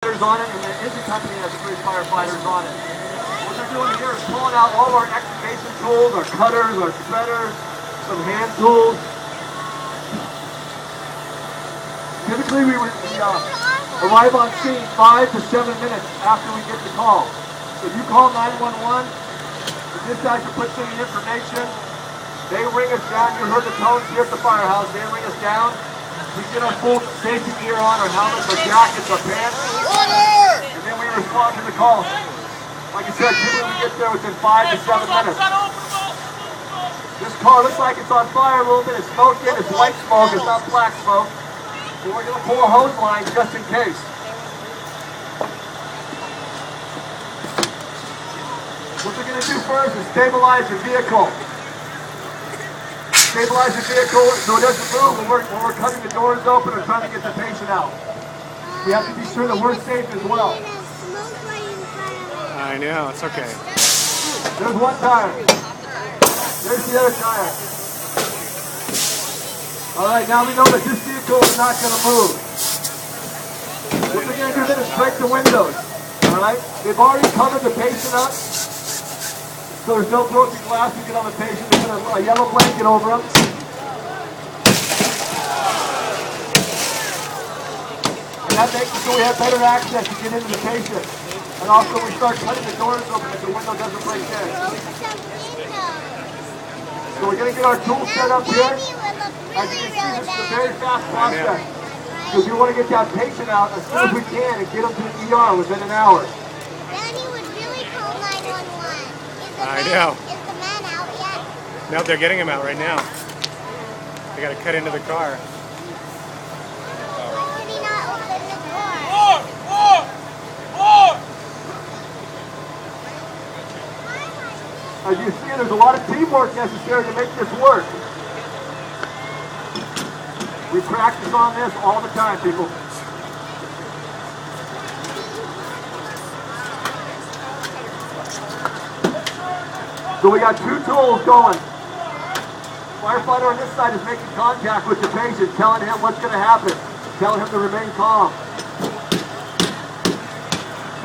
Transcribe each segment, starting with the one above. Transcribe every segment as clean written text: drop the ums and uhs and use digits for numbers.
On it, and the engine company has 3 firefighters on it. What they're doing here is pulling out all our extrication tools, our cutters, our spreaders, some hand tools. Typically we arrive on scene 5 to 7 minutes after we get the call. So you call 911, the dispatcher puts in the information, they ring us down. You heard the tones here at the firehouse, they ring us down. We get our full safety gear on, our helmets, our jackets, our pants, and then we respond to the call. Like I said, typically we get there within 5 to 7 minutes. This car looks like it's on fire a little bit. It's smoking, it's white smoke, it's not black smoke. So we're going to pull a hose line just in case. What we're going to do first is stabilize your vehicle. Stabilize the vehicle so it doesn't move when we're cutting the doors open or trying to get the patient out. We have to be sure that we're safe as well. I know, it's okay. There's one tire. There's the other tire. Alright, now we know that this vehicle is not going to move. What we're going to do then is break the windows. Alright? They've already covered the patient up. So there's no broken glass we get on the patient. They put a yellow blanket over them. And that makes it so we have better access to get into the patient. And also we start cutting the doors open if the window doesn't break in. So we're going to get our tools set up here. As you can see, this is a very fast process. Because we want to get that patient out as soon as we can and get them to the ER within an hour. Daddy would really call 911. I know. Is the man out yet? No, they're getting him out right now. They got to cut into the car. Why would he not open the door? As you see, there's a lot of teamwork necessary to make this work. We practice on this all the time, people. So we got 2 tools going. Firefighter on this side is making contact with the patient, telling him what's going to happen, telling him to remain calm.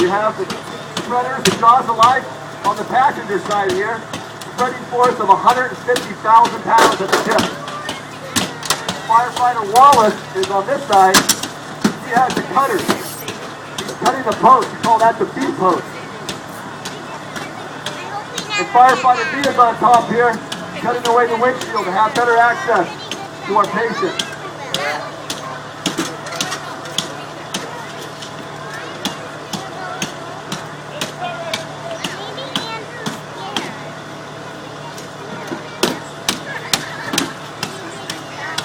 We have the spreaders, the jaws of life on the passenger side here, spreading force of 150,000 pounds at the tip. Firefighter Wallace is on this side. He has the cutters. He's cutting the post. We call that the B post. And Firefighter B is on top here, cutting away the windshield to have better access to our patient.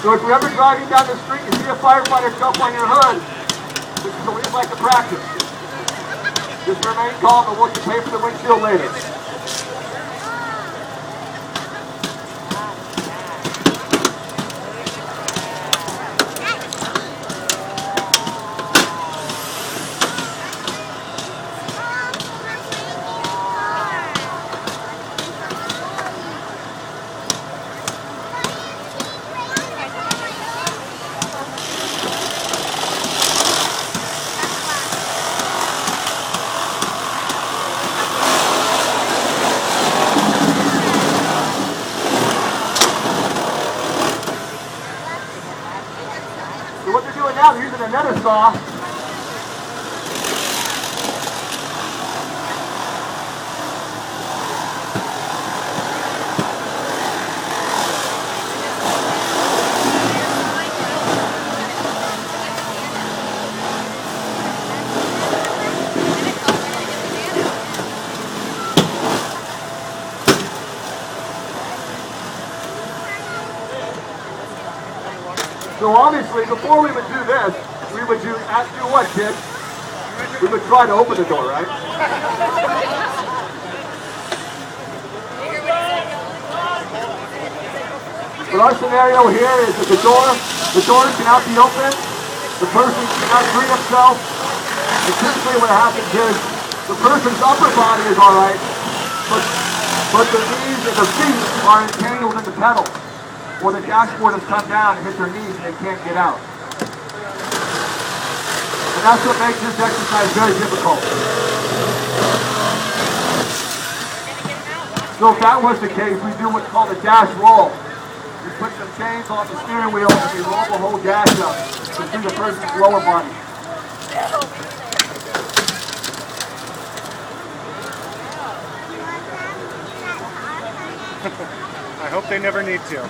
So if you're ever driving down the street and see a firefighter jump on your hood, this is what we'd like to practice. Just remain calm and we'll pay for the windshield later. So what they're doing now, they're using another saw. So obviously, before we would do this, we would do what, kids? We would try to open the door, right? But our scenario here is that the door cannot be opened, the person cannot free himself, and typically what happens is the person's upper body is alright, but the knees and the feet are entangled in the pedals. Or the dashboard has come down and hit their knees and they can't get out. And that's what makes this exercise very difficult. So if that was the case, we do what's called a dash roll. We put some chains on the steering wheel and we roll the whole dash up to see the person's lower body. I hope they never need to.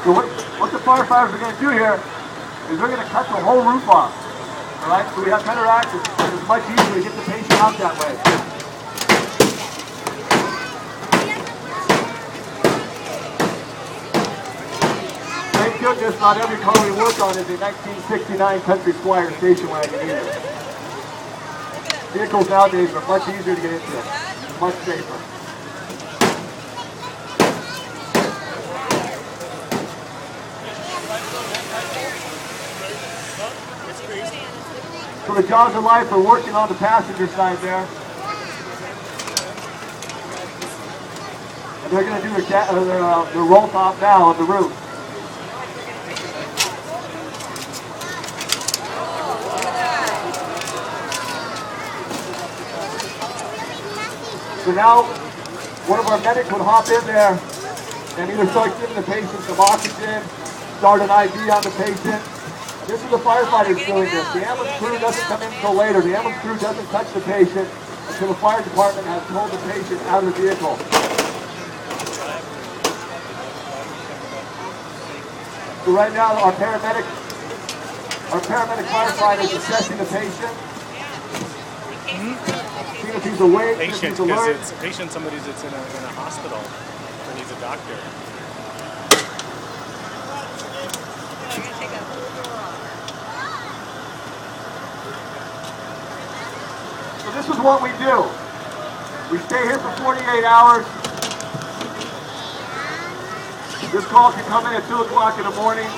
So what the firefighters are going to do here is they're going to cut the whole roof off. All right, so we have better access. It's much easier to get the patient out that way. Thank goodness not every car we work on is a 1969 Country Squire station wagon either. Vehicles nowadays are much easier to get into, much safer. So the jaws of life are working on the passenger side there. And they're going to do their roll top now on the roof. So now one of our medics would hop in there and either start giving the patient some oxygen, start an IV on the patient. This is the firefighters doing this. The ambulance crew doesn't come in until later. The ambulance crew doesn't touch the patient until the fire department has pulled the patient out of the vehicle. So right now our paramedic firefighter is assessing the patient. Seeing if he's awake, if he's alert. It's a patient, somebody that's in a hospital or needs a doctor. So this is what we do. We stay here for 48 hours. This call can come in at 2 o'clock in the morning.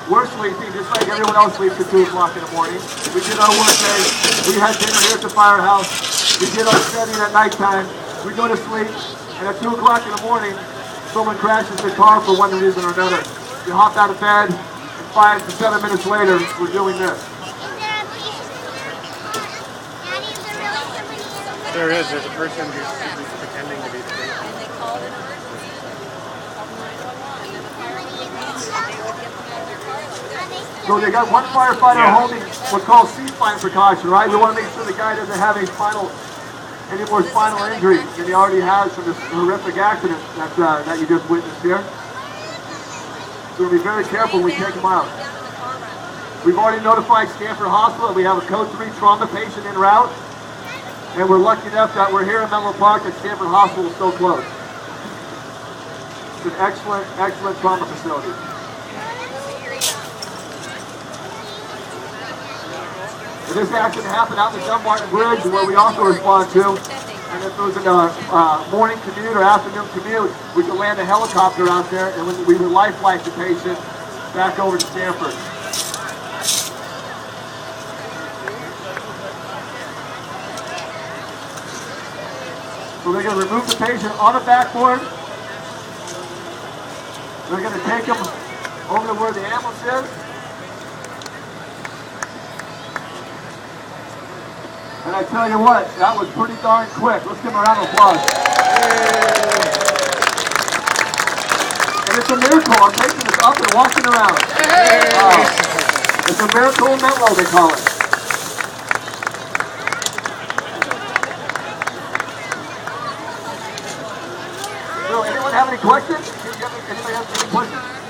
We're sleeping just like everyone else sleeps at 2 o'clock in the morning. We did our work day. We had dinner here at the firehouse. We did our studying at nighttime. We go to sleep, and at 2 o'clock in the morning, someone crashes their car for one reason or another. We hop out of bed, and 5 to 7 minutes later, we're doing this. There's a person who's pretending to be the patient. And they called an emergency, called 911, and then the fire department, they would get them out of their car. So they got one firefighter holding what's called C-spine precaution, right? We want to make sure the guy doesn't have any more spinal injury than he already has from this horrific accident that you just witnessed here. So we'll be very careful when we take him out. We've already notified Stanford Hospital. We have a code 3 trauma patient en route. And we're lucky enough that we're here in Menlo Park and Stanford Hospital is so close. It's an excellent, excellent trauma facility. And this accident happened out in the Dumbarton Bridge where we also respond to. And if it was a morning commute or afternoon commute, we could land a helicopter out there and we would life flight the patient back over to Stanford. So they're going to remove the patient on the backboard. They're going to take him over to where the ambulance is. And I tell you what, that was pretty darn quick. Let's give him a round of applause. And it's a miracle. Our patient is up and walking around. It's a miracle in Menlo, they call it. So anyone have any questions? Anybody have any questions?